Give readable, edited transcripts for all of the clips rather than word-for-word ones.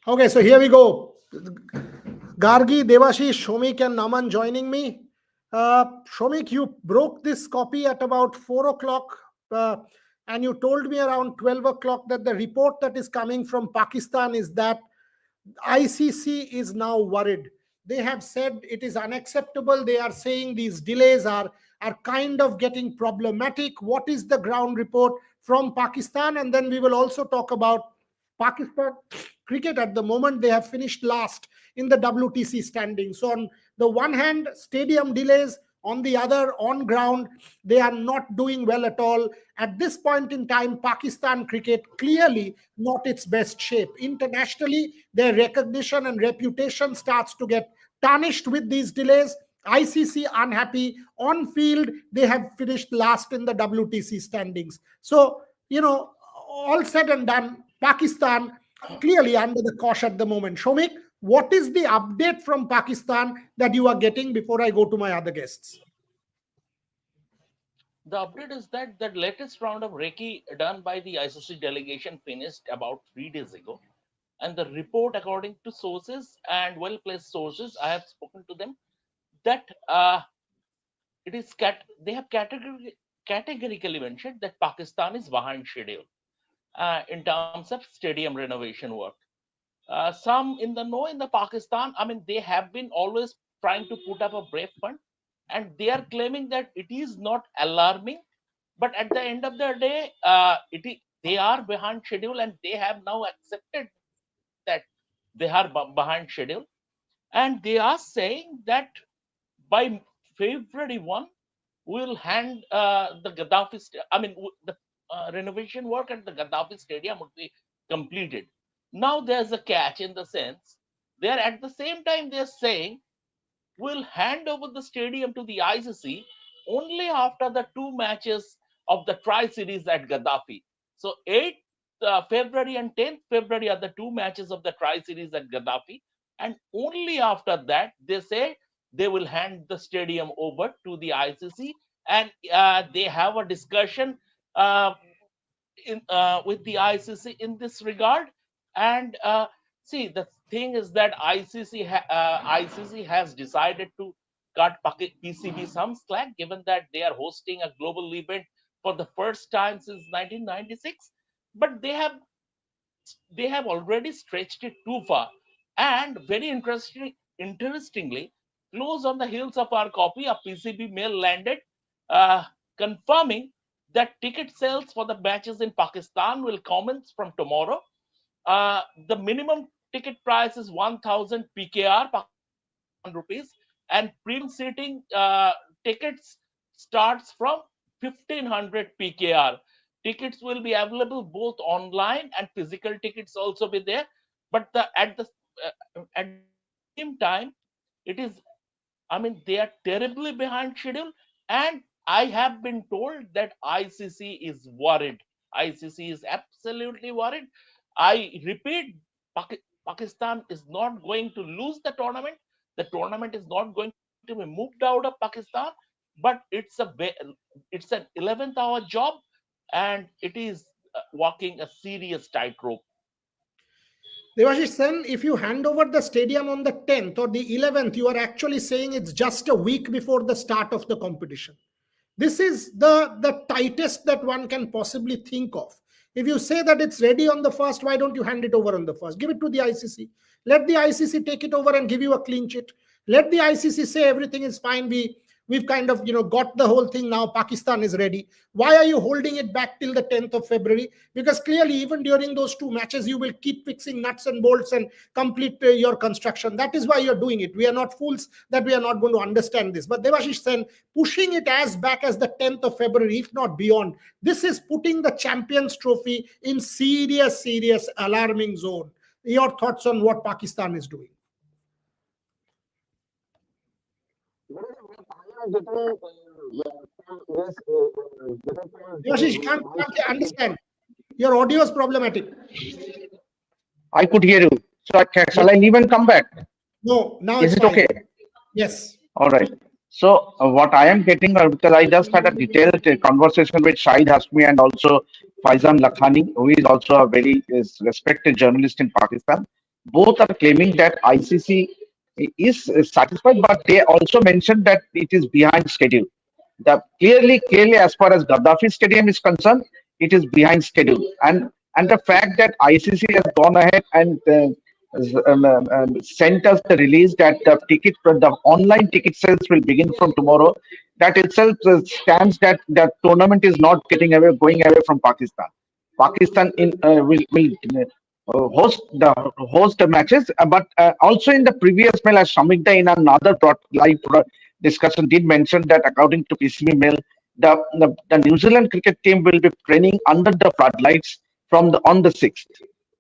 Okay, so here we go. Gargi, Devashish, Shomik, and Naman joining me. Shomik, you broke this copy at about 4 o'clock, and you told me around 12 o'clock that the report that is coming from Pakistan is that ICC is now worried. They have said it is unacceptable. They are saying these delays are kind of getting problematic. What is the ground report from Pakistan? And then we will also talk about Pakistan cricket. At the moment, they have finished last in the WTC standing. So on the one hand, stadium delays. On the other, on ground, they are not doing well at all. At this point in time, Pakistan cricket clearly not its best shape. Internationally, their recognition and reputation starts to get tarnished with these delays. ICC unhappy. On field, they have finished last in the WTC standings. So, all said and done, Pakistan clearly under the cosh at the moment. Shomik, what is the update from Pakistan that you are getting before I go to my other guests? The update is that the latest round of reiki done by the ICC delegation finished about 3 days ago. And the report, according to sources and well-placed sources, I have spoken to them, that they have categorically mentioned that Pakistan is behind schedule in terms of stadium renovation work. Some in the know in the Pakistan, they have been always trying to put up a brave fund, and they are claiming that it is not alarming, but at the end of the day, they are behind schedule, and they have now accepted that they are behind schedule, and they are saying that by February 1, we will hand the Gaddafi. The renovation work at the Gaddafi Stadium would be completed. Now there's a catch in the sense they're at the same time they're saying we'll hand over the stadium to the ICC only after the 2 matches of the Tri Series at Gaddafi. So 8th February and 10th February are the 2 matches of the Tri Series at Gaddafi, and only after that they say they will hand the stadium over to the ICC, and they have a discussion with the ICC in this regard. And see, the thing is that ICC has decided to cut PCB some slack, given that they are hosting a global event for the first time since 1996. But they have already stretched it too far. And very interestingly, close on the heels of our copy, a PCB mail landed confirming that ticket sales for the matches in Pakistan will commence from tomorrow. The minimum ticket price is 1,000 PKR, Pakistan rupees, and premium seating tickets starts from 1,500 PKR. Tickets will be available both online and physical tickets also be there. But at the same time, it is, they are terribly behind schedule, and I have been told that ICC is worried. ICC is absolutely worried. I repeat, Pakistan is not going to lose the tournament. The tournament is not going to be moved out of Pakistan, but it's an 11th hour job, and it is walking a serious tightrope. Devashish Sen, if you hand over the stadium on the 10th or the 11th, you are actually saying it's just a week before the start of the competition. This is the tightest that one can possibly think of. If you say that it's ready on the first, why don't you hand it over on the first? Give it to the ICC. Let the ICC take it over and give you a clean sheet. Let the ICC say everything is fine. We've kind of got the whole thing now. Pakistan is ready. Why are you holding it back till the 10th of February? Because clearly, even during those 2 matches, you will keep fixing nuts and bolts and complete your construction. That is why you're doing it. We are not fools that we are not going to understand this. But Devashish Sen, pushing it as back as the 10th of February, if not beyond, this is putting the Champions Trophy in serious alarming zone. Your thoughts on what Pakistan is doing? Yashish, can't understand. Your audio is problematic. I could hear you. So shall I leave and come back? No, now is it's it fine. Okay? Yes. All right. So what I am getting, because I just had a detailed conversation with Shahid Hashmi and also Faizan Lakhani, who is also a very respected journalist in Pakistan. both are claiming that ICC is satisfied, but they also mentioned that it is behind schedule. The clearly, as far as Gaddafi Stadium is concerned, it is behind schedule, and the fact that ICC has gone ahead and sent us the release that the online ticket sales will begin from tomorrow. That itself stands that the tournament is not going away from Pakistan. Pakistan will host the matches, but also in the previous mail, as Shamikta in another discussion did mention that according to PCB mail, the New Zealand cricket team will be training under the floodlights from the on the 6th.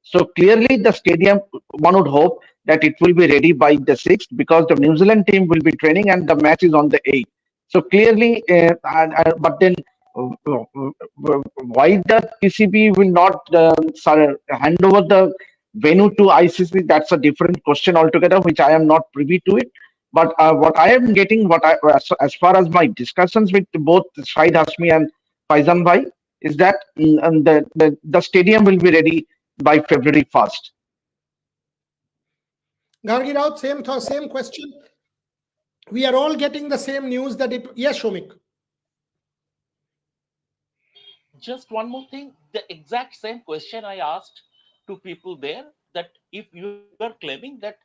So clearly, the stadium, one would hope that it will be ready by the 6th, because the New Zealand team will be training and the match is on the 8th. So clearly, but then why the PCB will not hand over the venue to ICC? That's a different question altogether, which I am not privy to it. But what I am getting, as far as my discussions with both Shahid Hashmi and Faizan Bhai, is that the stadium will be ready by February 1st. Gargi Rao, same question. We are all getting the same news that it. Yes, Shomik. Just one more thing, the exact same question I asked to people there, that if you are claiming that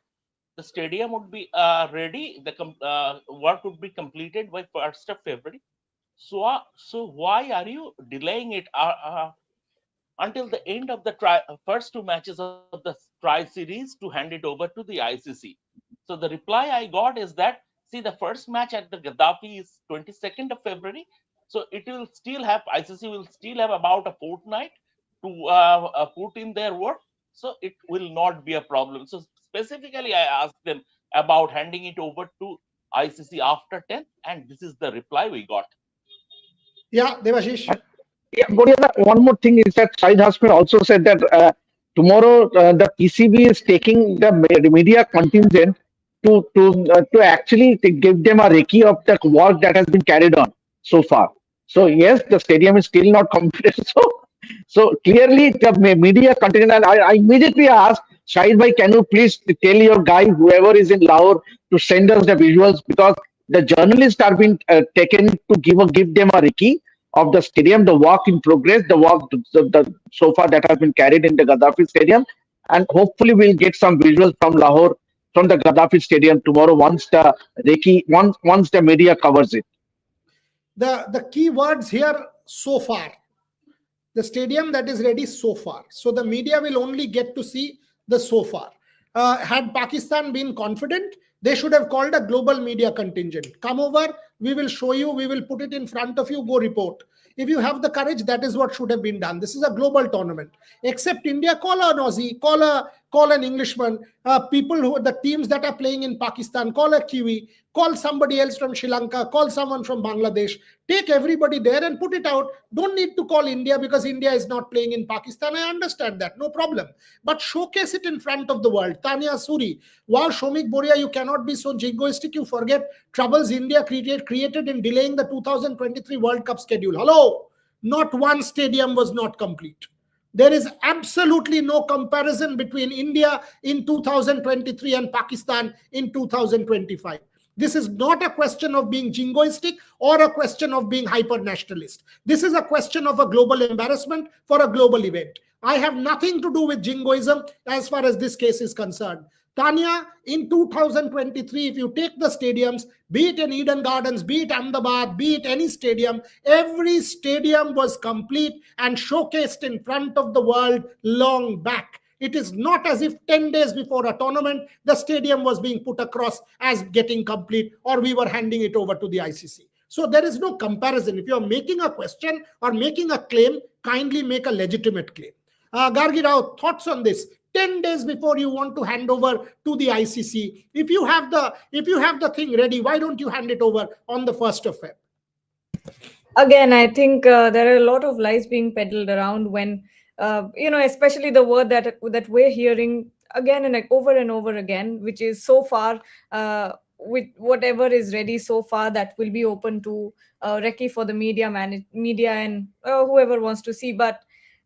the stadium would be ready, the work would be completed by 1st of February. So why are you delaying it until the end of the first two matches of the tri series to hand it over to the ICC? So the reply I got is that, see, the first match at the Gaddafi is 22nd of February. So it will still have, ICC will still have about a fortnight to put in their work. So it will not be a problem. So specifically, I asked them about handing it over to ICC after 10th, and this is the reply we got. Yeah, Devashish. Yeah, but yeah, one more thing is that Shahid Hasmi also said that tomorrow the PCB is taking the media contingent to actually to give them a recce of the work that has been carried on so far. So yes, the stadium is still not completed. So clearly the media contingent, and I immediately asked Shahid bhai, can you please tell your guy, whoever is in Lahore, to send us the visuals, because the journalists are being taken to give them a recce of the stadium, the work in progress, the so far that has been carried in the Gaddafi Stadium, and hopefully we'll get some visuals from Lahore, from the Gaddafi Stadium tomorrow, once the media covers it. The key words here, so far. The stadium that is ready so far. So the media will only get to see the so far. Had Pakistan been confident, they should have called a global media contingent. Come over, we will show you, we will put it in front of you, go report. If you have the courage, that is what should have been done. This is a global tournament. Except India, call an Aussie, call an Englishman, the teams that are playing in Pakistan, call a Kiwi, call somebody else from Sri Lanka, call someone from Bangladesh, take everybody there and put it out. Don't need to call India because India is not playing in Pakistan. I understand that, no problem. But showcase it in front of the world. Tanya Suri, wow, Shomik Boria, you cannot be so jingoistic. You forget troubles India created in delaying the 2023 World Cup schedule. Hello, not one stadium was not complete. There is absolutely no comparison between India in 2023 and Pakistan in 2025. This is not a question of being jingoistic or a question of being hyper-nationalist. This is a question of a global embarrassment for a global event. I have nothing to do with jingoism as far as this case is concerned. Tanya, in 2023, if you take the stadiums, be it in Eden Gardens, be it Ahmedabad, be it any stadium, every stadium was complete and showcased in front of the world long back. It is not as if 10 days before a tournament, the stadium was being put across as getting complete or we were handing it over to the ICC. So there is no comparison. If you're making a question or making a claim, kindly make a legitimate claim. Gargi Rao, thoughts on this? 10 days before you want to hand over to the ICC, if you have the thing ready, why don't you hand it over on the 1st of Feb? Again, I think there are a lot of lies being peddled around when, especially the word that we're hearing again and over again, which is so far, with whatever is ready so far, that will be open to recce for the media and whoever wants to see. But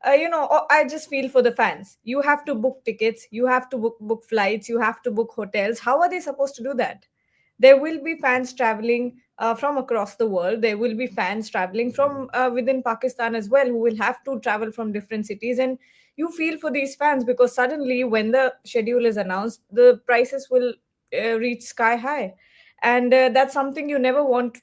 I just feel for the fans. You have to book tickets, you have to book flights, you have to book hotels. How are they supposed to do that? There will be fans traveling from across the world. There will be fans traveling from within Pakistan as well, who will have to travel from different cities. And you feel for these fans, because suddenly, when the schedule is announced, the prices will reach sky high. And that's something you never want.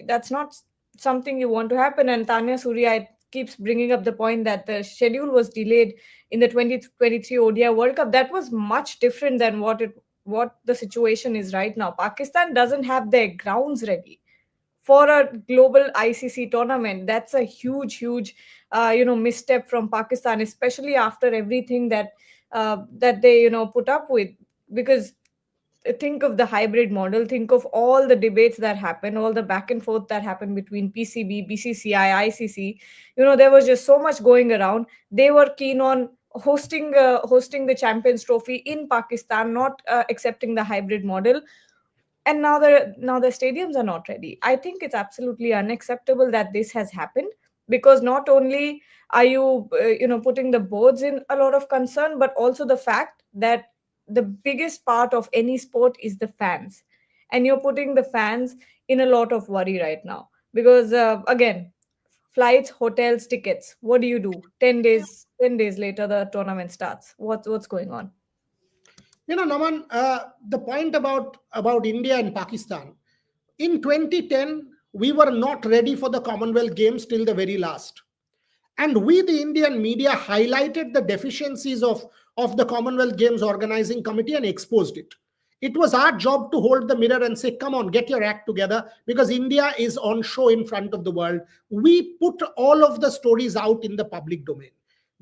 That's not something you want to happen. And Tanya Surya keeps bringing up the point that the schedule was delayed in the 2023 ODI World Cup. That was much different than what the situation is right now. Pakistan doesn't have their grounds ready for a global ICC tournament. That's a huge misstep from Pakistan, especially after everything that they put up with. Because think of the hybrid model, think of all the debates that happen, all the back and forth that happened between PCB, BCCI, ICC. There was just so much going around. They were keen on hosting the Champions Trophy in Pakistan, not accepting the hybrid model. And now the stadiums are not ready. I think it's absolutely unacceptable that this has happened, because not only are you putting the boards in a lot of concern, but also the fact that the biggest part of any sport is the fans, and you're putting the fans in a lot of worry right now. Because again, flights, hotels, tickets, what do you do 10 days later the tournament starts? What's going on? Naman, the point about India and Pakistan. In 2010, we were not ready for the Commonwealth Games till the very last. And we, the Indian media, highlighted the deficiencies of the Commonwealth Games Organizing Committee and exposed it. It was our job to hold the mirror and say, come on, get your act together, because India is on show in front of the world. We put all of the stories out in the public domain.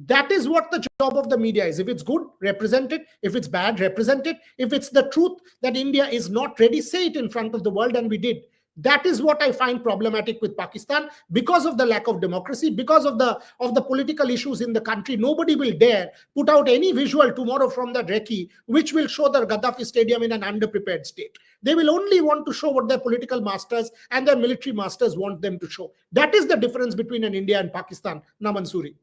That is what the job of the media is. If it's good, represent it. If it's bad, represent it. If it's the truth that India is not ready, say it in front of the world, and we did. That is what I find problematic with Pakistan. Because of the lack of democracy, because of the political issues in the country, nobody will dare put out any visual tomorrow from the recce which will show the Gaddafi Stadium in an underprepared state. They will only want to show what their political masters and their military masters want them to show. That is the difference between an India and Pakistan, Naman Suri.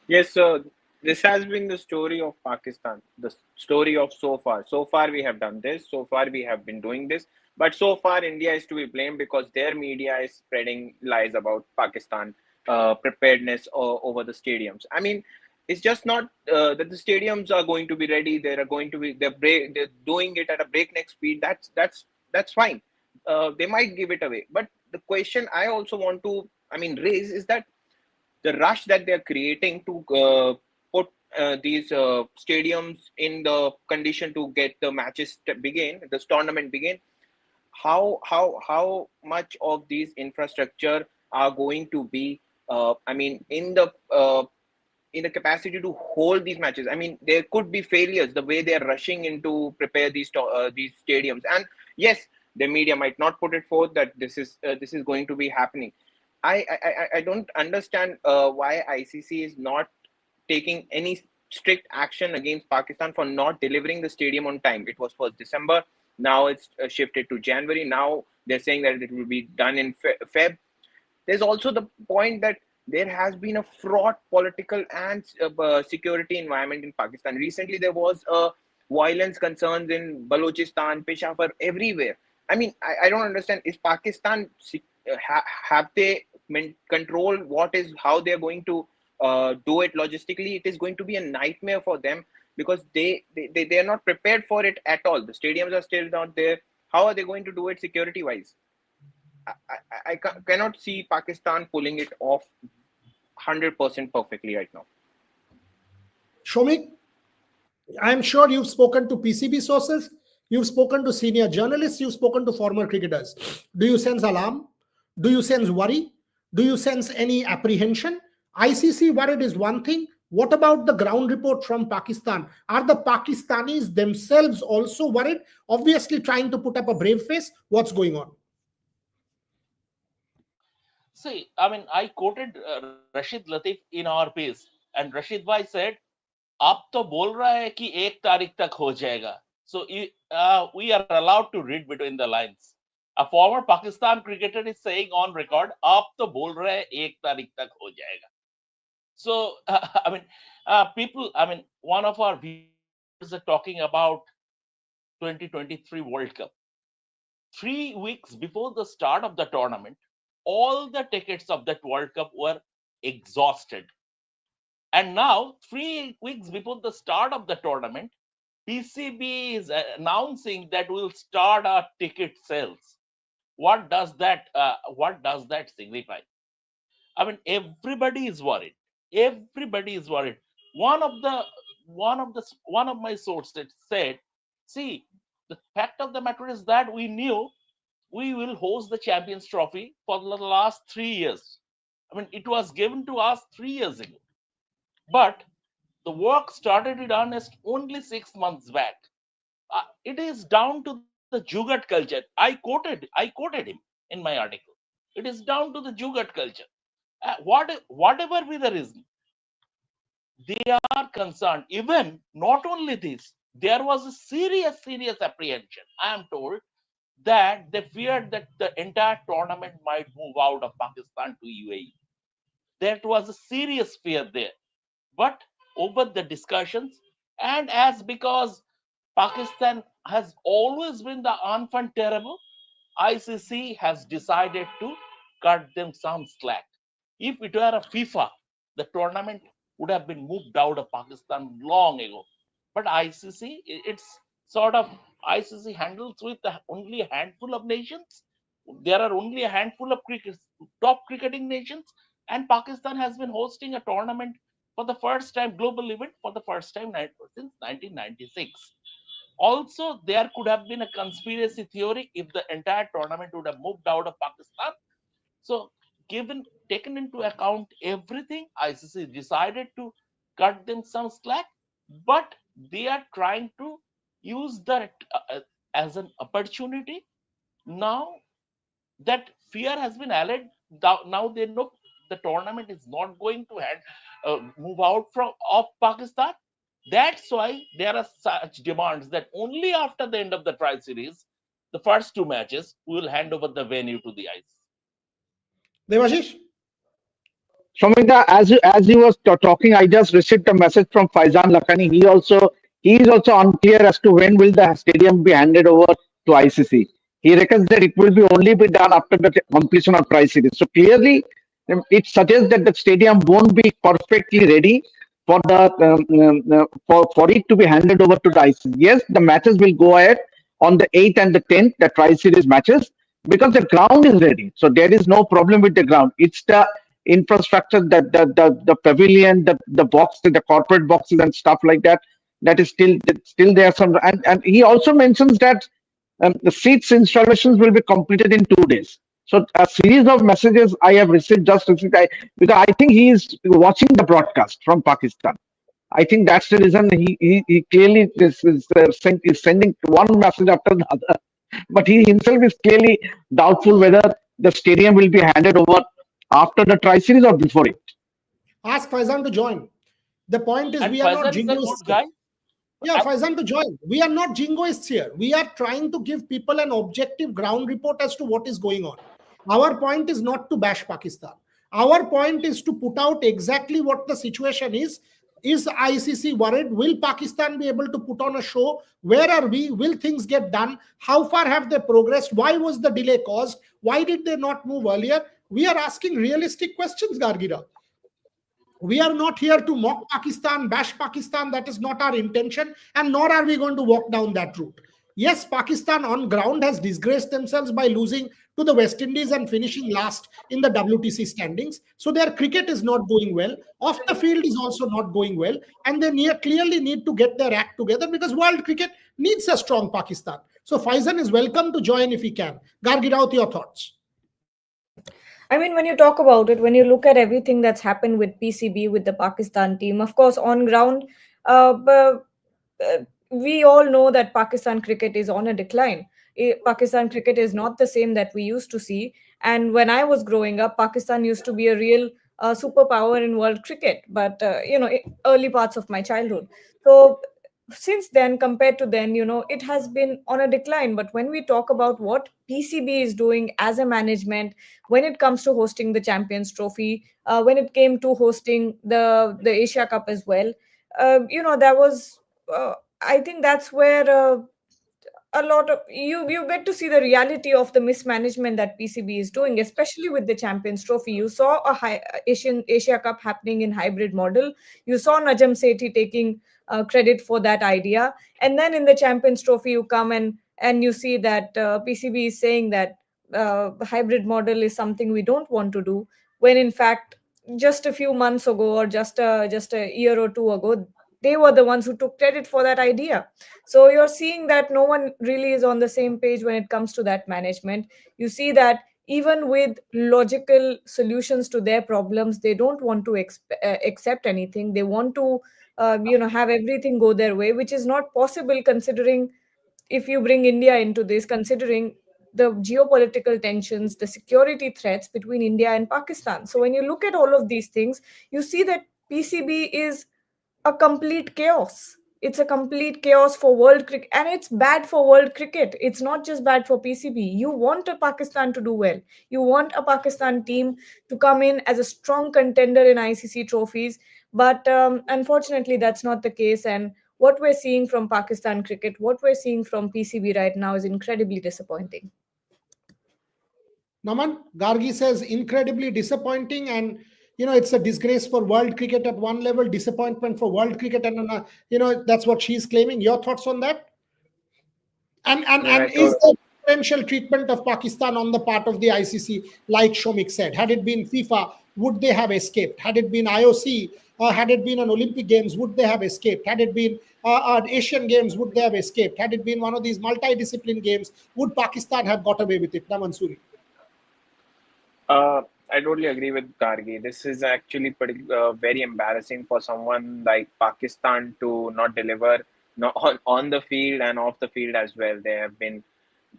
Yes, so this has been the story of Pakistan, the story of so far. So far, we have done this. So far, we have been doing this. But so far, India is to be blamed because their media is spreading lies about Pakistan preparedness over the stadiums. I mean, it's just not that the stadiums are going to be ready. They're going to be they're doing it at a breakneck speed. That's fine. They might give it away. But the question I also want to raise is that the rush that they're creating to put these stadiums in the condition to get the matches to begin, this tournament begin. How much of these infrastructure are going to be in the capacity to hold these matches? I mean, there could be failures the way they're rushing into prepare these stadiums. And yes, the media might not put it forth that this is going to be happening. I don't understand why ICC is not taking any strict action against Pakistan for not delivering the stadium on time. It was first December. Now it's shifted to January. Now they're saying that it will be done in Feb. There's also the point that there has been a fraught political and security environment in Pakistan. Recently, there was violence concerns in Balochistan, Peshawar, everywhere. I mean, I don't understand. Is Pakistan have they control how they're going to do it logistically? It is going to be a nightmare for them because they are not prepared for it at all. The stadiums are still not there. How are they going to do it security wise? I cannot see Pakistan pulling it off 100% perfectly right now. Shomik, I'm sure you've spoken to PCB sources, you've spoken to senior journalists, you've spoken to former cricketers. Do you sense alarm? Do you sense worry? Do you sense any apprehension? ICC worried is one thing. What about the ground report from Pakistan? Are the Pakistanis themselves also worried? Obviously trying to put up a brave face. What's going on? See, I mean, I quoted Rashid Latif in our piece, and Rashid Bhai said, "आप तो बोल रहा है कि 1 तारीख तक हो जाएगा." So we are allowed to read between the lines. A former Pakistan cricketer is saying on record, "आप तो बोल रहे हैं 1 तारीख तक हो जाएगा." So I mean, people. I mean, one of our viewers are talking about 2023 World Cup. 3 weeks before the start of the tournament, all the tickets of that World Cup were exhausted. And now, 3 weeks before the start of the tournament, PCB is announcing that we'll start our ticket sales. What does that? What does that signify? I mean, everybody is worried. Everybody is worried. One of the one of my sources said, "See, the fact of the matter is that we knew we will host the Champions Trophy for the last 3 years. I mean, it was given to us 3 years ago, but the work started in earnest only 6 months back. It is down to the Jugat culture." I quoted him in my article. It is down to the Jugat culture. Whatever be the reason, they are concerned. Even not only this, there was a serious apprehension. I am told that they feared that the entire tournament might move out of Pakistan to UAE. That was a serious fear there. But over the discussions, and as because Pakistan has always been the enfant terrible, ICC has decided to cut them some slack. If it were a FIFA, the tournament would have been moved out of Pakistan long ago. But ICC, it's sort of ICC handles with only a handful of nations. There are only a handful of top cricketing nations, and Pakistan has been hosting a tournament for the first time, global event for the first time since 1996. Also, there could have been a conspiracy theory if the entire tournament would have moved out of Pakistan. So, given taken into account everything, ICC decided to cut them some slack, but they are trying to use that as an opportunity. Now that fear has been allayed, now they know the tournament is not going to move out from of Pakistan. That's why there are such demands that only after the end of the tri series, the first two matches, we will hand over the venue to the ICC. Devashish? Somita, as you was talking, I just received a message from Faizan Lakhani. He is also unclear as to when will the stadium be handed over to ICC. He reckons that it will be only be done after the completion of tri series. So clearly, it suggests that the stadium won't be perfectly ready for the for it to be handed over to the ICC. Yes, the matches will go ahead on the 8th and the 10th, the tri series matches, because the ground is ready. So there is no problem with the ground. It's the infrastructure, the pavilion, the box, the corporate boxes and stuff like that, that is still there. And he also mentions that the seats installations will be completed in 2 days. So a series of messages I have received because I think he is watching the broadcast from Pakistan. I think that's the reason he clearly is sending one message after the other. But he himself is clearly doubtful whether the stadium will be handed over after the tri series or before it. Ask Faizan to join. The point is, And we are not Faizan is a good jingoists. guy. Yeah, Faizan to join. We are not jingoists here. We are trying to give people an objective ground report as to what is going on. Our point is not to bash Pakistan. Our point is to put out exactly what the situation is. Is ICC worried? Will Pakistan be able to put on a show? Where are we? Will things get done? How far have they progressed? Why was the delay caused? Why did they not move earlier? We are asking realistic questions, Gargira. We are not here to mock Pakistan, bash Pakistan. That is not our intention, and nor are we going to walk down that route. Yes, Pakistan on ground has disgraced themselves by losing to the West Indies and finishing last in the WTC standings. So their cricket is not going well. Off the field is also not going well. And they clearly need to get their act together because world cricket needs a strong Pakistan. So Faizan is welcome to join if he can. Gargiraut, your thoughts. I mean, when you talk about it, when you look at everything that's happened with PCB, with the Pakistan team, of course, on ground, we all know that Pakistan cricket is on a decline. Pakistan cricket is not the same that we used to see. And when I was growing up, Pakistan used to be a real superpower in world cricket, but, early parts of my childhood. So since then, compared to then, it has been on a decline. But when we talk about what PCB is doing as a management, when it comes to hosting the Champions Trophy, when it came to hosting the Asia Cup as well, that was, I think that's where a lot of you get to see the reality of the mismanagement that PCB is doing, especially with the Champions Trophy. You saw a Asia Cup happening in hybrid model. You saw Najam Sethi taking credit for that idea, and then in the Champions Trophy, you come and you see that PCB is saying that hybrid model is something we don't want to do, when in fact just a few months ago, or just a year or two ago, they were the ones who took credit for that idea. So you're seeing that no one really is on the same page when it comes to that management. You see that even with logical solutions to their problems, they don't want to accept anything. They want to have everything go their way, which is not possible, considering, if you bring India into this, considering the geopolitical tensions, the security threats between India and Pakistan. So when you look at all of these things, you see that PCB is a complete chaos. It's a complete chaos for world cricket, and it's bad for world cricket. It's not just bad for PCB. You want a Pakistan to do well. You want a Pakistan team to come in as a strong contender in ICC trophies, but unfortunately, that's not the case. And what we're seeing from Pakistan cricket, what we're seeing from PCB right now, is incredibly disappointing. Naman, Gargi says incredibly disappointing, and it's a disgrace for world cricket at one level, disappointment for world cricket, and that's what she's claiming. Your thoughts on that? And and Yeah, and is there differential treatment of Pakistan on the part of the ICC, like Shomik said? Had it been FIFA, would they have escaped? Had it been IOC, had it been an Olympic Games, would they have escaped? Had it been Asian Games, would they have escaped? Had it been one of these multidiscipline games, would Pakistan have got away with it? Naman Suri. I totally agree with Gargi. This is actually very embarrassing for someone like Pakistan to not deliver, not on the field and off the field as well. They have been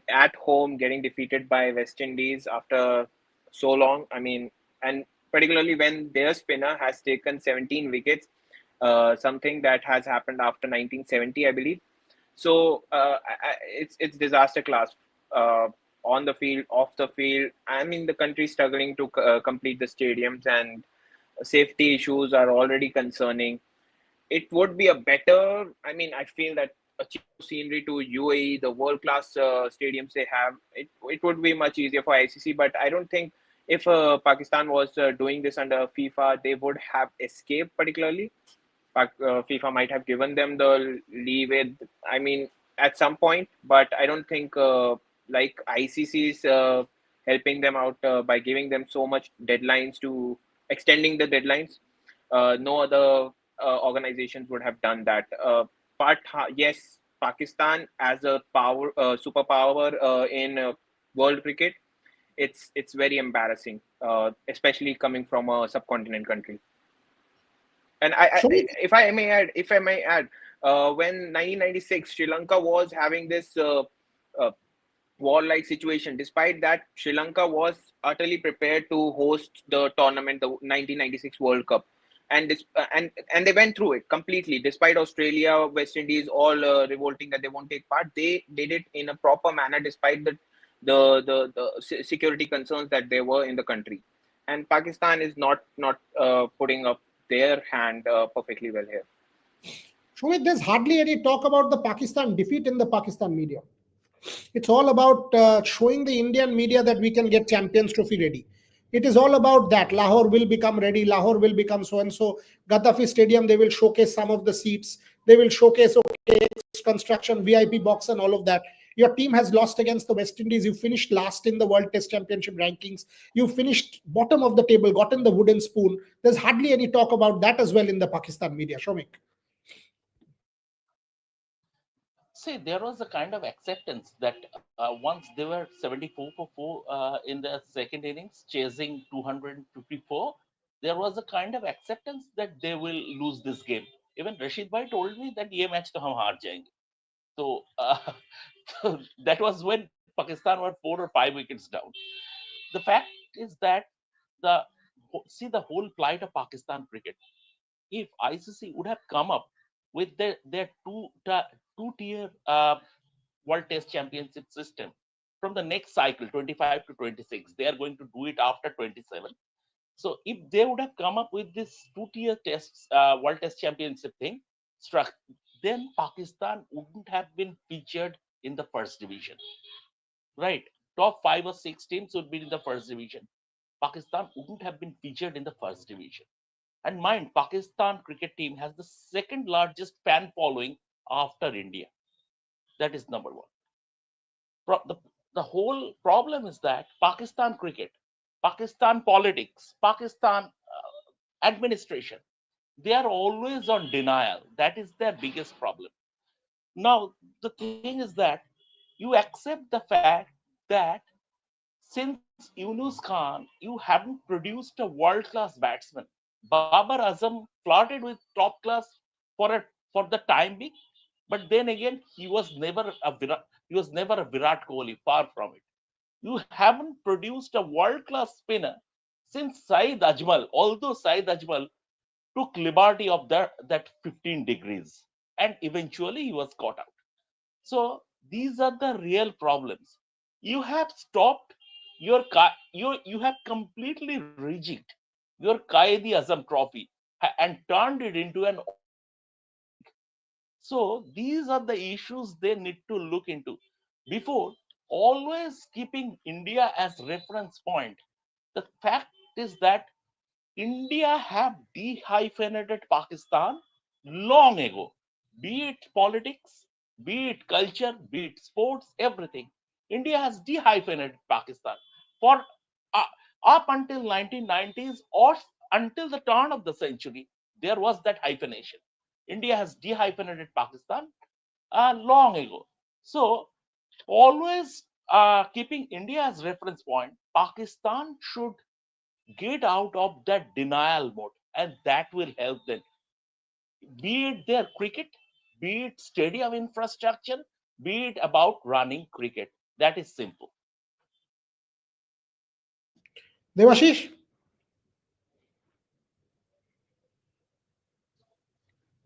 at home getting defeated by West Indies after so long. I mean, and particularly when their spinner has taken 17 wickets, something that has happened after 1970, I believe. So it's disaster class, on the field, off the field. I mean, the country is struggling to complete the stadiums, and safety issues are already concerning. It would be a better. I mean, I feel that a change of scenery to UAE, the world class stadiums they have, it would be much easier for ICC. But I don't think if Pakistan was doing this under FIFA, they would have escaped particularly. FIFA might have given them the leeway. I mean, at some point, but I don't think like ICC is helping them out by giving them so much deadlines to extending the deadlines. No other organizations would have done that. But yes, Pakistan as a superpower in world cricket, it's very embarrassing, especially coming from a subcontinent country. And Shomik, if I may add, when 1996 Sri Lanka was having this uh, war-like situation, despite that, Sri Lanka was utterly prepared to host the tournament, the 1996 World Cup, and and they went through it completely. Despite Australia, West Indies all revolting that they won't take part, they did it in a proper manner, despite the security concerns that there were in the country. And Pakistan is not putting up their hand perfectly well here. Shomik, there's hardly any talk about the Pakistan defeat in the Pakistan media. It's all about showing the Indian media that we can get Champions Trophy ready. It is all about that. Lahore will become ready. Lahore will become so and so. Gaddafi Stadium, they will showcase some of the seats. They will showcase construction, VIP box, and all of that. Your team has lost against the West Indies. You finished last in the World Test Championship rankings. You finished bottom of the table, gotten the wooden spoon. There's hardly any talk about that as well in the Pakistan media. Shomik. See, there was a kind of acceptance that once they were 74 for 4 in the second innings, chasing 254, there was a kind of acceptance that they will lose this game. Even Rashid Bhai told me that ये match तो हम हार जाएंगे. So so that was when Pakistan were 4 or 5 wickets down. The fact is that the see the whole plight of Pakistan cricket. If ICC would have come up with their two-tier World Test Championship system from the next cycle, 25 to 26. They are going to do it after 27. So if they would have come up with this two-tier tests, World Test Championship thing, struck, then Pakistan wouldn't have been featured in the first division, right? Top 5 or 6 teams would be in the first division. Pakistan wouldn't have been featured in the first division. And mind, Pakistan cricket team has the second largest fan following after India. That is number one. The whole problem is that Pakistan cricket, Pakistan politics, Pakistan administration, they are always on denial. That is their biggest problem. Now, the thing is that you accept the fact that since Yunus Khan, you haven't produced a world-class batsman. Babar Azam flirted with top class for the time being, but then again, he was never a Virat Kohli. Far from it. You haven't produced a world-class spinner since Saeed Ajmal. Although Saeed Ajmal took liberty of that 15 degrees, and eventually he was caught out. So these are the real problems. You have stopped you have completely rejigged your Qaedi Azam trophy and turned it into an Olympic. So these are the issues they need to look into before always keeping India as reference point. The fact is that India have dehyphenated Pakistan long ago, be it politics, be it culture, be it sports, everything. India has dehyphenated Pakistan for uh, up until 1990s or until the turn of the century. There was that hyphenation. India has dehyphenated Pakistan long ago. So always keeping India as reference point, Pakistan should get out of that denial mode, and that will help them, be it their cricket, be it stadium infrastructure, be it about running cricket. That is simple. Devashish?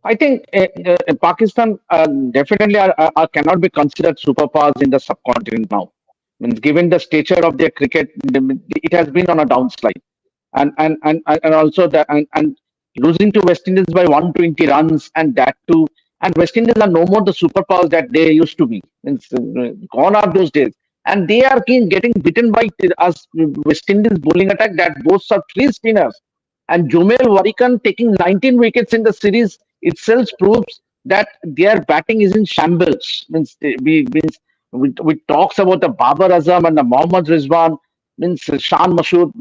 I think Pakistan definitely cannot be considered superpowers in the subcontinent now. Means given the stature of their cricket, it has been on a downslide, and also and losing to West Indies by 120 runs, and that too. And West Indies are no more the superpowers that they used to be. Means gone are those days, and they are getting beaten by us West Indies bowling attack that boasts of three spinners. And Jumel Warikan taking 19 wickets in the series itself proves that their batting is in shambles. We talks about the Babar Azam and the Mohammad Rizwan, means Shan Mashood,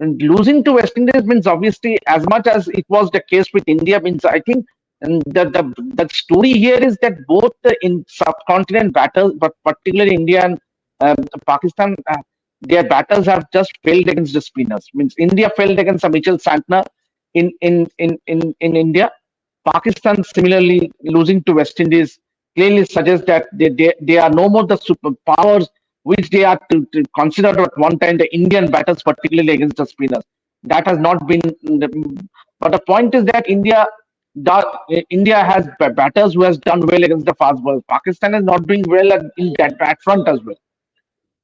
and losing to West Indies means obviously as much as it was the case with India means I think and the story here is that both the in subcontinent batters, but particularly India and Pakistan, their batters have just failed against the spinners. Means India failed against Mitchell Santner in India. Pakistan similarly losing to West Indies clearly suggests that they are no more the superpowers which they are to consider at one time the Indian batters, particularly against the spinners. That has not been. But the point is that India has batters who has done well against the fast bowlers. Pakistan is not doing well in that bat front as well.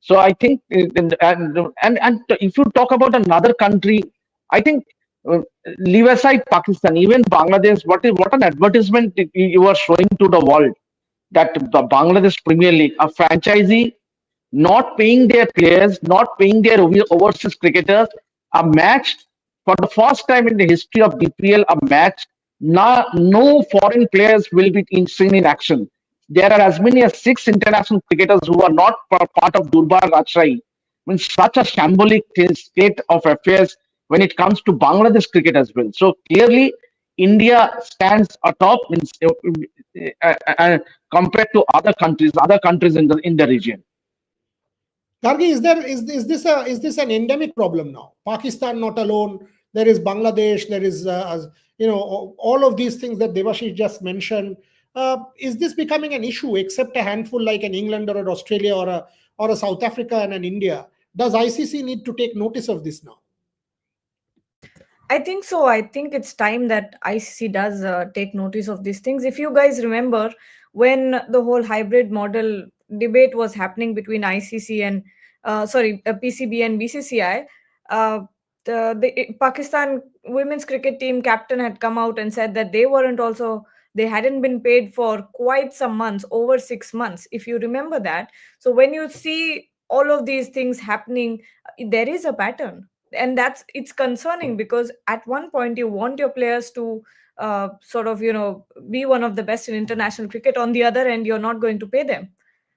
So I think, and if you talk about another country, I think leave aside Pakistan, even Bangladesh. What an advertisement you are showing to the world that the Bangladesh Premier League, a franchisee not paying their players, not paying their overseas cricketers, a match for the first time in the history of BPL, a match. No foreign players will be seen in action. There are as many as 6 international cricketers who are not part of Durbar Rajshahi. Means such a shambolic state of affairs when it comes to Bangladesh cricket as well. So clearly, India stands atop means, compared to other countries in the region. Gargi, is this an endemic problem now? Pakistan not alone. There is Bangladesh. There is all of these things that Devashish just mentioned. Is this becoming an issue? Except a handful like an England or an Australia or a South Africa and an India, does ICC need to take notice of this now? I think so. I think it's time that ICC does take notice of these things. If you guys remember, when the whole hybrid model debate was happening between ICC and PCB and BCCI, uh, the Pakistan women's cricket team captain had come out and said that they hadn't been paid for quite some months, over 6 months, if you remember that. So when you see all of these things happening, there is a pattern, and it's concerning, because at one point you want your players to be one of the best in international cricket. On the other end, you're not going to pay them.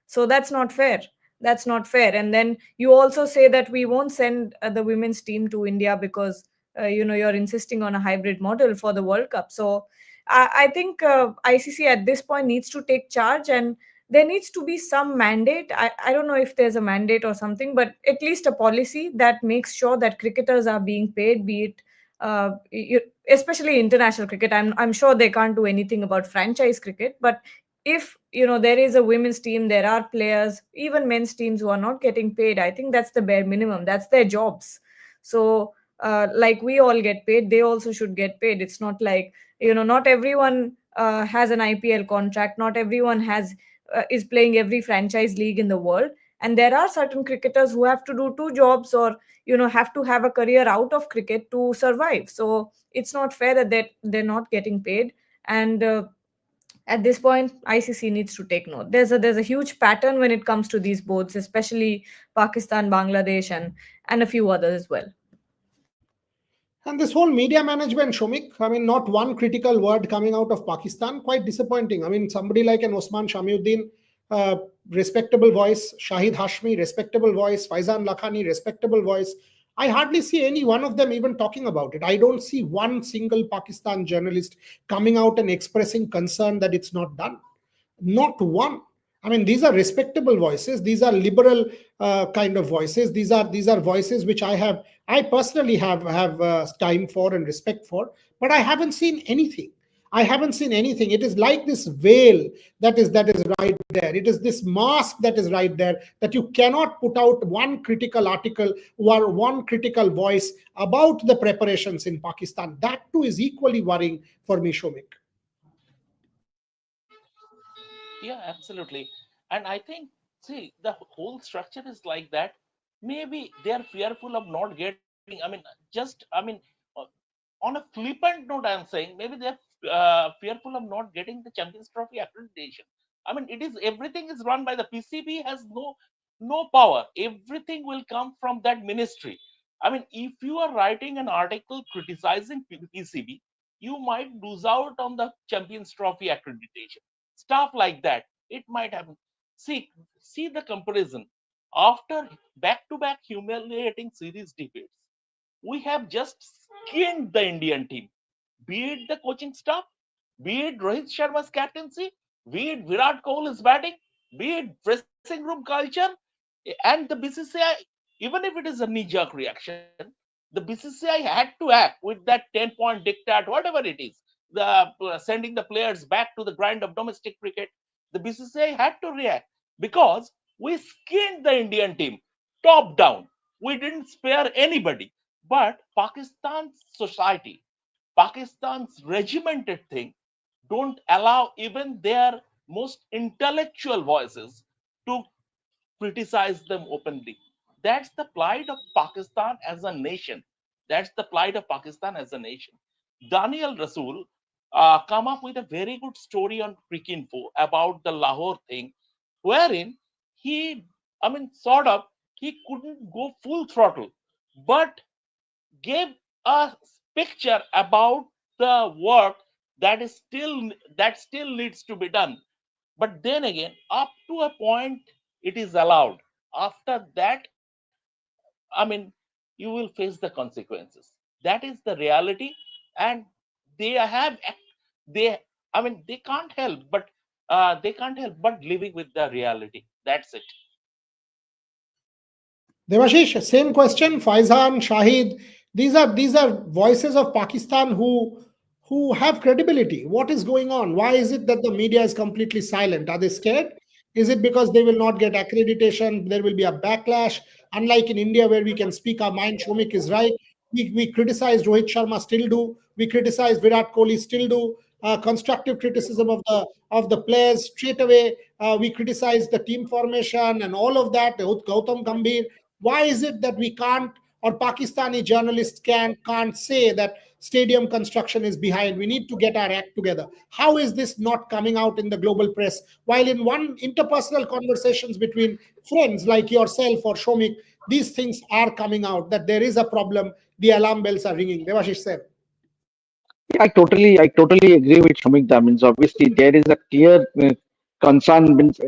So that's not fair. That's not fair. And then you also say that we won't send the women's team to India because you're insisting on a hybrid model for the World Cup. So I think ICC at this point needs to take charge, and there needs to be some mandate. I don't know if there's a mandate or something, but at least a policy that makes sure that cricketers are being paid, be it especially international cricket. I'm sure they can't do anything about franchise cricket, but if there is a women's team, there are players, even men's teams, who are not getting paid, I think that's the bare minimum. That's their jobs. So like we all get paid, they also should get paid. It's not like, not everyone has an IPL contract, not everyone is playing every franchise league in the world, and there are certain cricketers who have to do two jobs, or have to have a career out of cricket to survive. So it's not fair that they're not getting paid. And at this point, ICC needs to take note. There's a huge pattern when it comes to these boards, especially Pakistan, Bangladesh, and a few others as well. And this whole media management, Shomik, I mean, not one critical word coming out of Pakistan, quite disappointing. I mean, somebody like an Osman Shamiuddin, respectable voice, Shahid Hashmi, respectable voice, Faizan Lakhani, respectable voice. I hardly see any one of them even talking about it. I don't see one single Pakistan journalist coming out and expressing concern that it's not done. Not one. I mean, these are respectable voices. These are liberal kind of voices. These are voices which I personally have time for and respect for. But I haven't seen anything. I haven't seen anything. It is like this veil that is right there. It is this mask that is right there, that you cannot put out one critical article or one critical voice about the preparations in Pakistan. That too is equally worrying for me, Shomik. Yeah, absolutely. And I think, see, the whole structure is like that. Maybe they are fearful of not getting, uh, on a flippant note, I'm saying maybe they're fearful of not getting the Champions Trophy accreditation. I mean, everything is run by the PCB, has no power. Everything will come from that ministry. I mean, if you are writing an article criticizing PCB, you might lose out on the Champions Trophy accreditation. Stuff like that. It might happen. See, see the comparison. After back-to-back humiliating series defeats, we have just skinned the Indian team, be it the coaching staff, be it Rohit Sharma's captaincy, be it Virat Kohli's batting, be it dressing room culture, and the BCCI, even if it is a knee-jerk reaction, the BCCI had to act with that 10-point diktat, whatever it is, sending the players back to the grind of domestic cricket. The BCCI had to react because we skinned the Indian team top down. We didn't spare anybody. But Pakistan's society, Pakistan's regimented thing, don't allow even their most intellectual voices to criticize them openly. That's the plight of Pakistan as a nation. That's the plight of Pakistan as a nation. Daniel Rasool come up with a very good story on Cricinfo about the Lahore thing, wherein he, I mean, sort of, he couldn't go full throttle, but gave a picture about the work that still needs to be done. But then again, up to a point, it is allowed. After that, I mean, you will face the consequences. That is the reality, and they have they. I mean, they can't help but living with the reality. That's it. Devashish, same question. Faizan, Shahid, these are voices of Pakistan who have credibility. What is going on? Why is it that the media is completely silent? Are they scared? Is it because they will not get accreditation? There will be a backlash. Unlike in India, where we can speak our mind, Shomik is right. We criticize Rohit Sharma, still do. We criticize Virat Kohli, still do. Constructive criticism of the players straight away. We criticize the team formation and all of that. Gautam Gambhir. Why is it that we can't, or Pakistani journalists can't say that stadium construction is behind? We need to get our act together. How is this not coming out in the global press? While in one interpersonal conversations between friends like yourself or Shomik, these things are coming out that there is a problem. The alarm bells are ringing. Devashish said. I totally agree with Shumik. That means obviously there is a clear concern. Means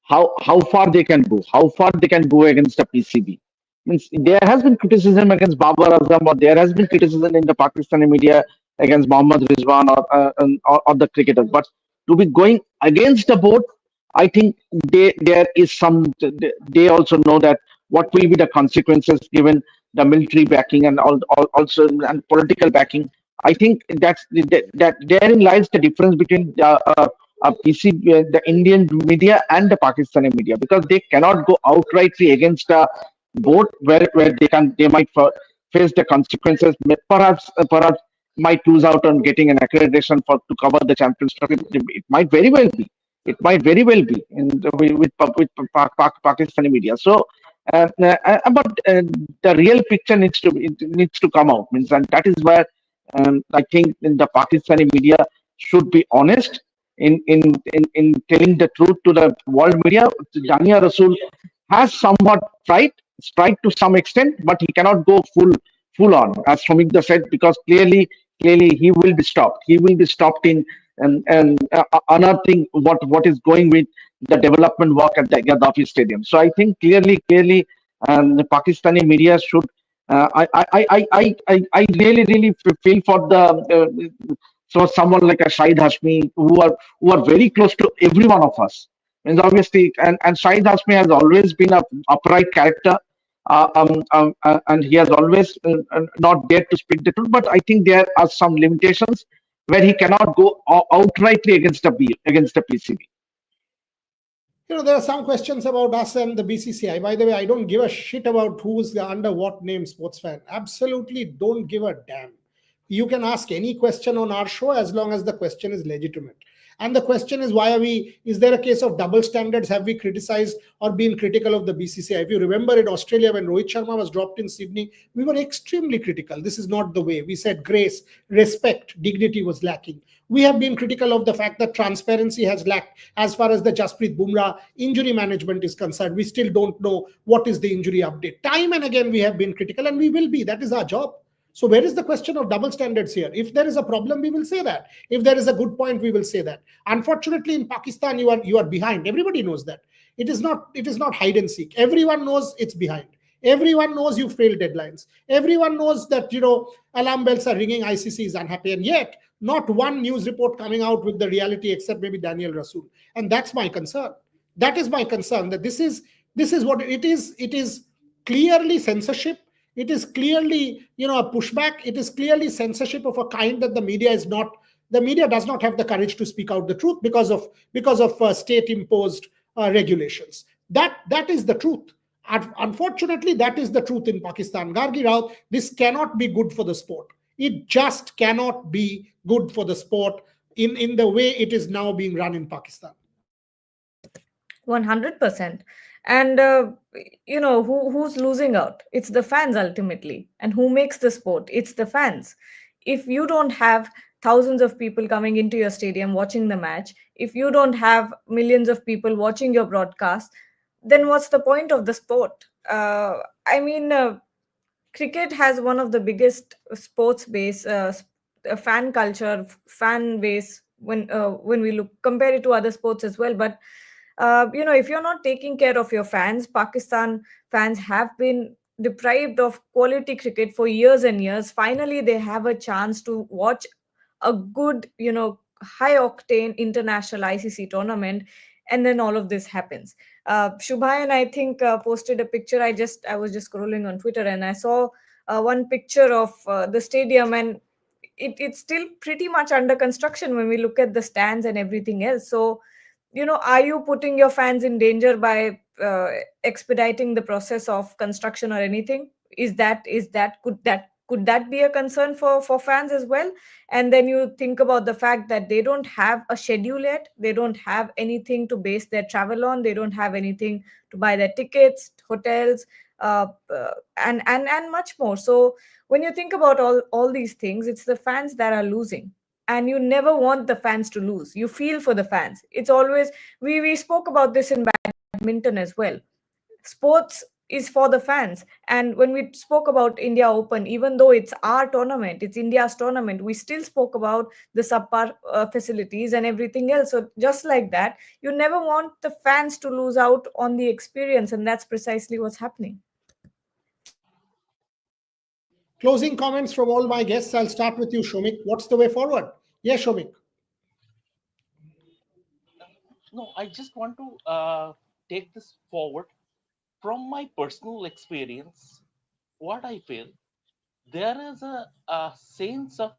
how far they can go, how far they can go against the PCB. Means there has been criticism against Babar Azam, or there has been criticism in the Pakistani media against Mohammad Rizwan or the cricketers. But to be going against the board, I think there is some. They also know that what will be the consequences given the military backing and also and political backing. I think that therein lies the difference between the Indian media and the Pakistani media, because they cannot go outrightly against a board where they might face the consequences. Perhaps might lose out on getting an accreditation for to cover the Champions Trophy. It might very well be. It might very well be with Pakistani media. So, but the real picture needs to come out. Means, and that is where I think in the Pakistani media should be honest in telling the truth to the world media. Jania Rasul has somewhat tried to some extent, but he cannot go full on, as Sumigda said, because clearly he will be stopped. He will be stopped in and unearthing what is going with the development work at the Gaddafi Stadium. So I think clearly the Pakistani media should. I really feel for the so someone like a Shahid Hashmi who are very close to every one of us. And obviously, and Shahid Hashmi has always been a upright character, and he has always not dared to speak the truth. But I think there are some limitations where he cannot go outrightly against the PCB. There are some questions about us and the BCCI. By the way, I don't give a shit about who's under what name sports fan. Absolutely don't give a damn. You can ask any question on our show as long as the question is legitimate. And the question is, is there a case of double standards? Have we criticized or been critical of the BCCI? If you remember in Australia, when Rohit Sharma was dropped in Sydney, we were extremely critical. This is not the way. We said grace, respect, dignity was lacking. We have been critical of the fact that transparency has lacked as far as the Jasprit Bumrah injury management is concerned. We still don't know what is the injury update. Time and again, we have been critical, and we will be. That is our job. So where is the question of double standards here? If there is a problem, we will say that. If there is a good point, we will say that. Unfortunately, in Pakistan, you are behind. Everybody knows that. It is not hide and seek. Everyone knows it's behind. Everyone knows you failed deadlines. Everyone knows that alarm bells are ringing. ICC is unhappy, and yet not one news report coming out with the reality except maybe Daniel Rasool. And that's my concern. That is my concern. That this is what it is. It is clearly censorship. It is clearly, a pushback. It is clearly censorship of a kind that the media does not have the courage to speak out the truth because of state-imposed regulations. That is the truth. Unfortunately, that is the truth in Pakistan. Gargi Rao, this cannot be good for the sport. It just cannot be good for the sport in the way it is now being run in Pakistan. 100%. And who's losing out? It's the fans ultimately. And who makes the sport? It's the fans. If you don't have thousands of people coming into your stadium watching the match, if you don't have millions of people watching your broadcast, then what's the point of the sport? Cricket has one of the biggest sports base, fan culture, fan base when we compare it to other sports as well. But if you're not taking care of your fans, Pakistan fans have been deprived of quality cricket for years and years. Finally, they have a chance to watch a good, high octane international ICC tournament, and then all of this happens. Shubhayan, I think, posted a picture. I was just scrolling on Twitter, and I saw one picture of the stadium, and it's still pretty much under construction when we look at the stands and everything else. So, are you putting your fans in danger by expediting the process of construction or anything? Could that be a concern for fans as well? And then you think about the fact that they don't have a schedule yet, they don't have anything to base their travel on, they don't have anything to buy their tickets, hotels, and much more. So when you think about all these things, it's the fans that are losing, and you never want the fans to lose. You feel for the fans. It's always, we spoke about this in badminton as well. Sports is for the fans. And when we spoke about India Open, even though it's our tournament, it's India's tournament, we still spoke about the subpar facilities and everything else. So just like that, you never want the fans to lose out on the experience, and that's precisely what's happening. Closing comments from all my guests. I'll start with you, Shomik. What's the way forward? Yes, Shomik. No, I just want to take this forward from my personal experience. What I feel, there is a sense of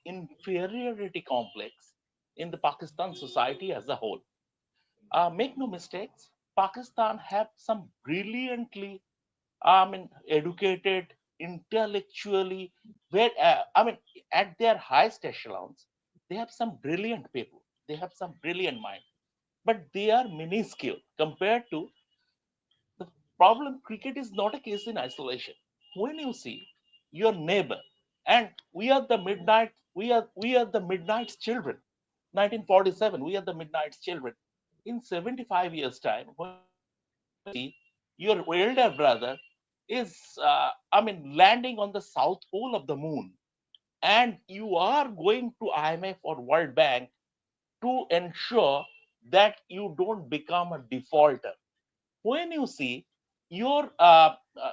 inferiority complex in the Pakistan society as a whole. Make no mistakes, Pakistan have some brilliantly, educated, intellectually, where at their highest echelons, they have some brilliant people. They have some brilliant mind, but they are minuscule compared to the problem. Cricket is not a case in isolation. When you see your neighbor, and we are the midnight's children. 1947, we are the midnight's children. In 75 years time, when you see your elder brother is landing on the south pole of the moon, and you are going to IMF or World Bank to ensure that you don't become a defaulter. When you see your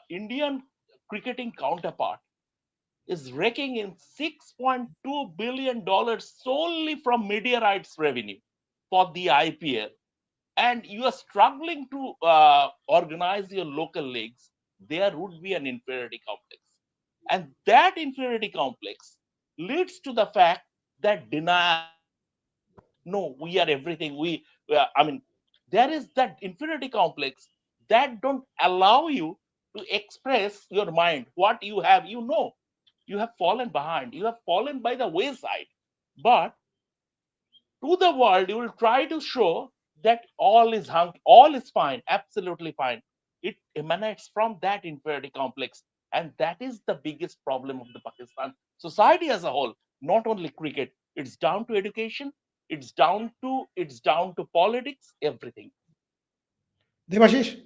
Indian cricketing counterpart is raking in $6.2 billion solely from media rights revenue for the IPL, and you are struggling to organize your local leagues, there would be an inferiority complex. And that inferiority complex leads to the fact that denial. No, we are everything. There is that inferiority complex that don't allow you to express your mind, what you have. You have fallen behind, you have fallen by the wayside. But to the world, you will try to show that all is fine, absolutely fine. It emanates from that inferiority complex, and that is the biggest problem of the Pakistan society as a whole. Not only cricket, it's down to education, it's down to politics, everything. Devashish.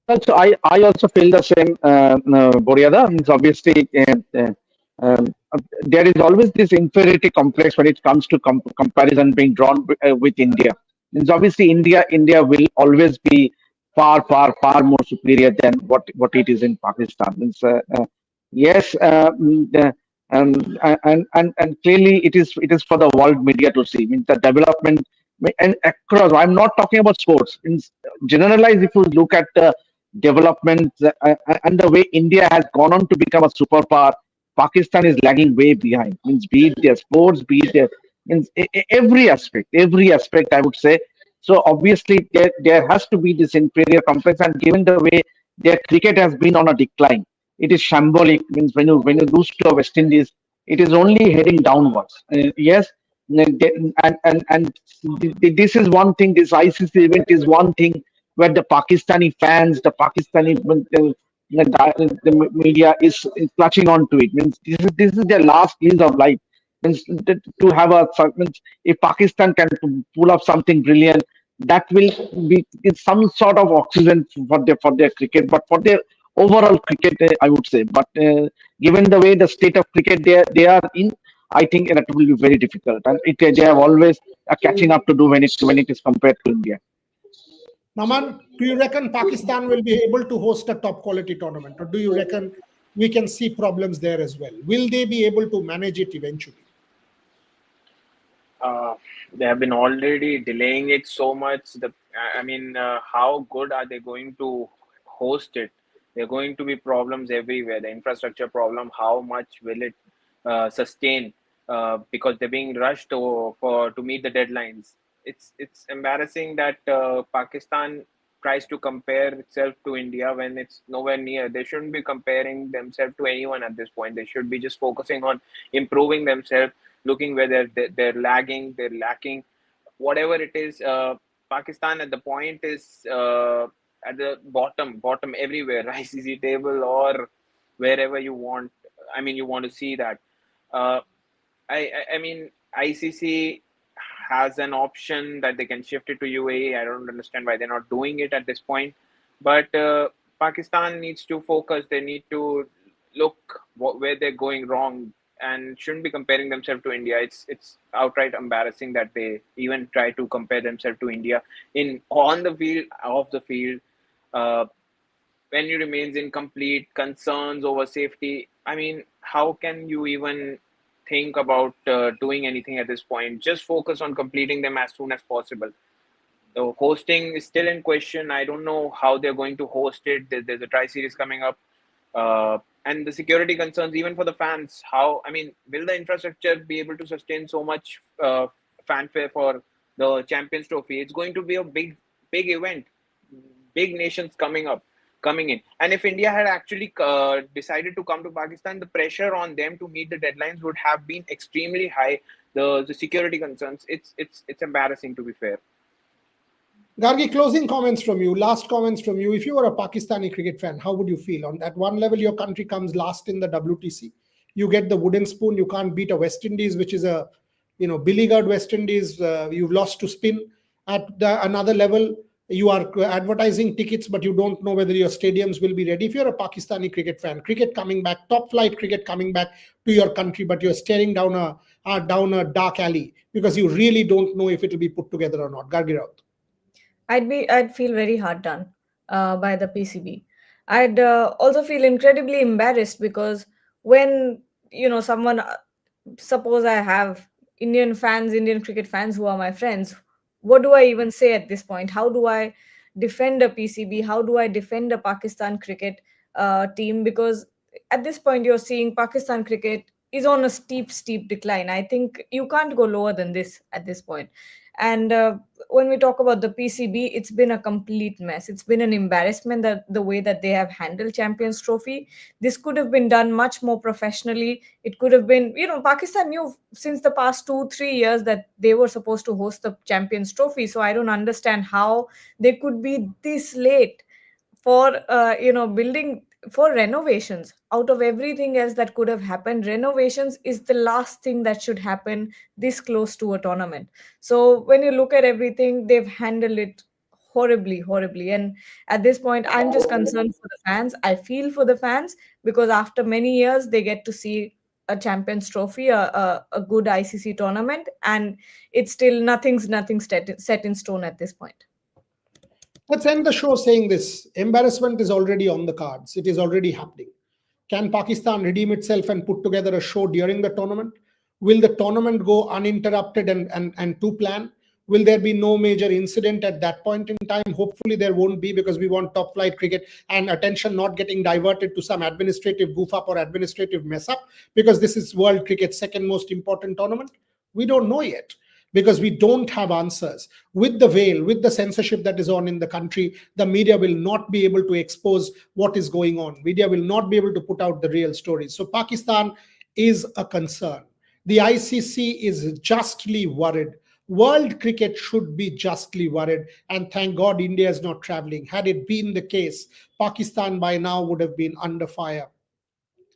I also feel the same, Boryada. Means obviously, there is always this inferiority complex when it comes to comparison being drawn with India. Means obviously, India will always be far more superior than what it is in Pakistan. Means yes, and clearly it is for the world media to see. Means the development and across. I'm not talking about sports. Means generalize, if you look at the development and the way India has gone on to become a superpower, Pakistan is lagging way behind. Means be it their sports, be it their means every aspect I would say. So obviously there has to be this inferior complex, and given the way their cricket has been on a decline, it is shambolic. Means when you lose to a West Indies, it is only heading downwards. Yes, and this is one thing. This ICC event is one thing where the Pakistani fans, the Pakistani the media is clutching on to it. Means this is their last lease of life. Means to have means if Pakistan can pull up something brilliant, that will be it's some sort of oxygen for their cricket, but for their overall cricket, I would say. But given the way the state of cricket they are in, I think that will be very difficult, and they have always a catching up to do when it is compared to India. Naman, do you reckon Pakistan will be able to host a top quality tournament, or do you reckon we can see problems there as well? Will they be able to manage it eventually? They have been already delaying it so much. How good are they going to host it? There are going to be problems everywhere. The infrastructure problem, how much will it sustain? Because they're being rushed to meet the deadlines. It's embarrassing that Pakistan tries to compare itself to India when it's nowhere near. They shouldn't be comparing themselves to anyone at this point. They should be just focusing on improving themselves, looking where they're lagging, they're lacking, whatever it is. Pakistan at the point is at the bottom everywhere, ICC table or wherever you want. I mean, you want to see that. Uh, I mean, ICC has an option that they can shift it to UAE. I don't understand why they're not doing it at this point. But Pakistan needs to focus. They need to look where they're going wrong and shouldn't be comparing themselves to India. It's outright embarrassing that they even try to compare themselves to India in on the field, off the field. Uh, Venue remains incomplete, concerns over safety. I mean, how can you even think about doing anything at this point? Just focus on completing them as soon as possible. The hosting is still in question. I don't know how they're going to host it. There's a tri-series coming up. And the security concerns, even for the fans. How, I mean, will the infrastructure be able to sustain so much fanfare for the Champions Trophy? It's going to be a big event. Big nations coming in. And if India had actually decided to come to Pakistan, the pressure on them to meet the deadlines would have been extremely high. The security concerns, it's embarrassing, to be fair. Gargi, closing comments from you, last comments from you. If you were a Pakistani cricket fan, how would you feel? On that one level, your country comes last in the WTC. You get the wooden spoon. You can't beat a West Indies, which is a, beleaguered West Indies. You've lost to spin. At another level, you are advertising tickets, but you don't know whether your stadiums will be ready. If you're a Pakistani cricket fan, cricket coming back, top flight cricket coming back to your country, but you're staring down a dark alley because you really don't know if it will be put together or not. Gargi Raut. I'd feel very hard done by the PCB. I'd also feel incredibly embarrassed because when someone, suppose I have Indian cricket fans who are my friends, what do I even say at this point? How do I defend a PCB? How do I defend a Pakistan cricket team? Because at this point, you're seeing Pakistan cricket is on a steep decline. I think you can't go lower than this at this point. And when we talk about the PCB, it's been a complete mess. It's been an embarrassment that the way that they have handled Champions Trophy. This could have been done much more professionally. It could have been, Pakistan knew since the past 2-3 years that they were supposed to host the Champions Trophy. So I don't understand how they could be this late for building, for renovations. Out of everything else that could have happened, renovations is the last thing that should happen this close to a tournament. So when you look at everything, they've handled it horribly. And at this point, I'm just concerned for the fans. I feel for the fans because after many years, they get to see a Champions Trophy, a good ICC tournament, and it's still nothing's set in stone at this point. Let's end the show saying this. Embarrassment is already on the cards. It is already happening. Can Pakistan redeem itself and put together a show during the tournament? Will the tournament go uninterrupted and to plan? Will there be no major incident at that point in time? Hopefully there won't be, because we want top flight cricket and attention not getting diverted to some administrative goof up or administrative mess up, because this is world cricket's second most important tournament. We don't know yet, because we don't have answers. With the veil, with the censorship that is on in the country, the media will not be able to expose what is going on. Media will not be able to put out the real stories. So Pakistan is a concern. The ICC is justly worried. World cricket should be justly worried. And thank God India is not traveling. Had it been the case, Pakistan by now would have been under fire,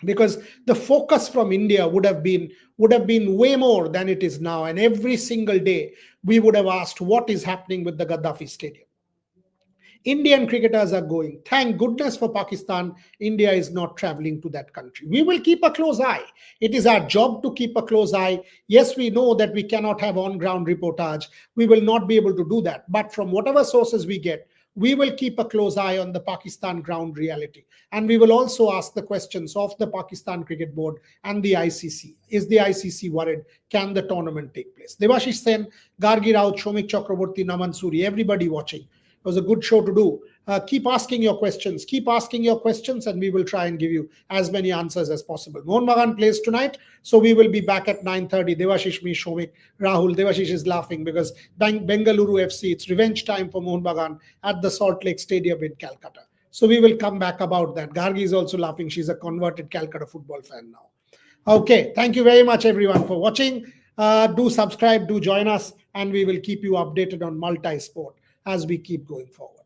because the focus from India would have been way more than it is now. And every single day we would have asked what is happening with the Gaddafi Stadium. Indian cricketers are going. Thank goodness for Pakistan, India is not traveling to that country. We will keep a close eye. It is our job to keep a close eye. Yes, we know that we cannot have on-ground reportage. We will not be able to do that. But from whatever sources we get, we will keep a close eye on the Pakistan ground reality. And we will also ask the questions of the Pakistan Cricket Board and the ICC. Is the ICC worried? Can the tournament take place? Devashish Sen, Gargi Raut, Shomik Chakraborty, Naman Suri, everybody watching. It was a good show to do. Keep asking your questions. Keep asking your questions, and we will try and give you as many answers as possible. Mohun Bagan plays tonight, so we will be back at 9:30. Devashish, me, Shomik, Rahul. Devashish is laughing because Bengaluru FC, it's revenge time for Mohun Bagan at the Salt Lake Stadium in Calcutta. So we will come back about that. Gargi is also laughing. She's a converted Calcutta football fan now. Okay, thank you very much, everyone, for watching. Do subscribe, do join us, and we will keep you updated on multi-sport as we keep going forward.